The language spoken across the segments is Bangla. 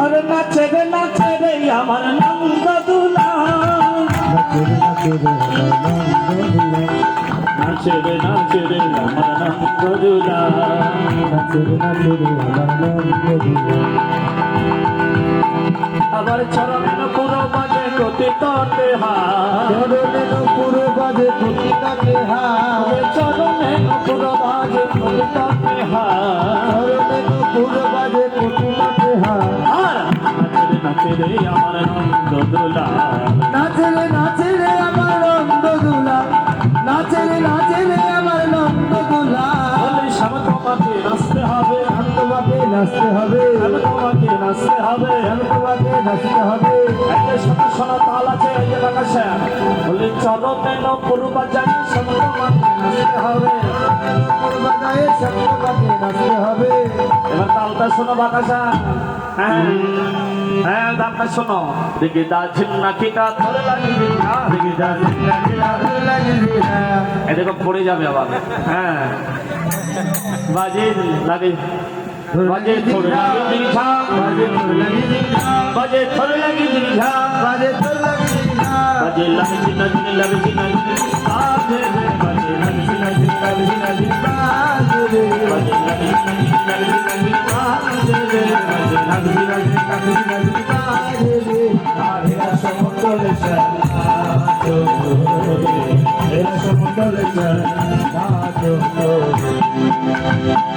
আরে নাচে রে আমার নন্দ দুলা, নাচে রে আমার নন্দ দুলা। আবার চরণ পুরো বাজে গতি তটে হাত, পুরো বাজে প্রতি কাটে হাত, চরণে পুরো বাজে গতি তটে হাত। পুরো বাজে প্রতি কাটে হাত। আর নাচে রে আমার নন্দ দুলা, নাচে রে আমার নন্দ দুলা, নাচে রে আমার নন্দ দুলা। বলি শ্যাম তোমাকে নাচতে হবে, তোমাকে নাচতে হবে, শ্যাম তোমাকে নাচতে হবে। তোমাকে নাচতে হবে। একটা শোনা শোনা তাল আছে এই যে বাকাশা, বলি চরণে পুরো বাজাই শ্যাম তোমাকে নাচতে হবে। বাজায়ে সব তোমাকে নাচতে হবে। এবার তালটা শোনো বাকাশা। হ্যাঁ হ্যাঁ দামটা শোনো। দিকে দা ঝিন্না কিটা ধরে লাগিয়ে দিঘা, দিকে দা ঝিন্না কিটা ধরে লাগিয়ে দিঘা। এই দেখো পড়ে যাবে আবার। হ্যাঁ বাজে লাগে, বাজে থোড়ে লাগে দিঘা, বাজে থোড়ে লাগে দিঘা, বাজে তোর লাগে দিঘা, বাজে লাগে জিনা জিনি লাগে জিনা জিনি, বাজে রে বাজে লাগে জিনা জিনি লাগে জিনা জিনি, বাজে রে, বাজে লাগে জিনা জিনি লাগে জিনা জিনি, বাজে রে বাজে লাগে জিনা জিনি লাগে জিনা জিনি, বাজে রে। আহেরা সমতলে নাচো রে, আহেরা সমতলে নাচো রে।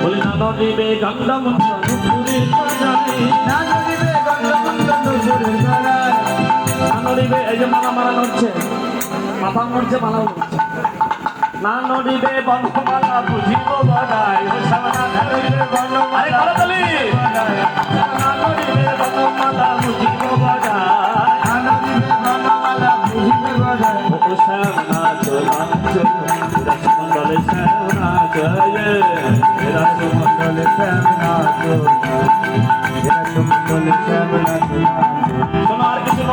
বলি না নদীবে গঙ্গা মন্ত্র নুপুরের বাজারে, না নদীবে গঙ্গা মন্ডল সুরের গলায়, না নদীবে এই যে মালা মারা নড়ছে, মাথা নড়ছে মালা নড়ছে। না নদীবে বনমালা বুঝিব বাদায়, ও সামনা নদীবে বনমালা, আরে করতলি না নদীবে বনমালা বুঝিব বাদায়, না নদীবে বনমালা বুঝিবে বাজায়। ও সামনা চলাচো রসমন্ডলে সামনা জয় রসমন্ডলে শ্যামনাথ, শ্যামনাথ, শোনো আর কিছু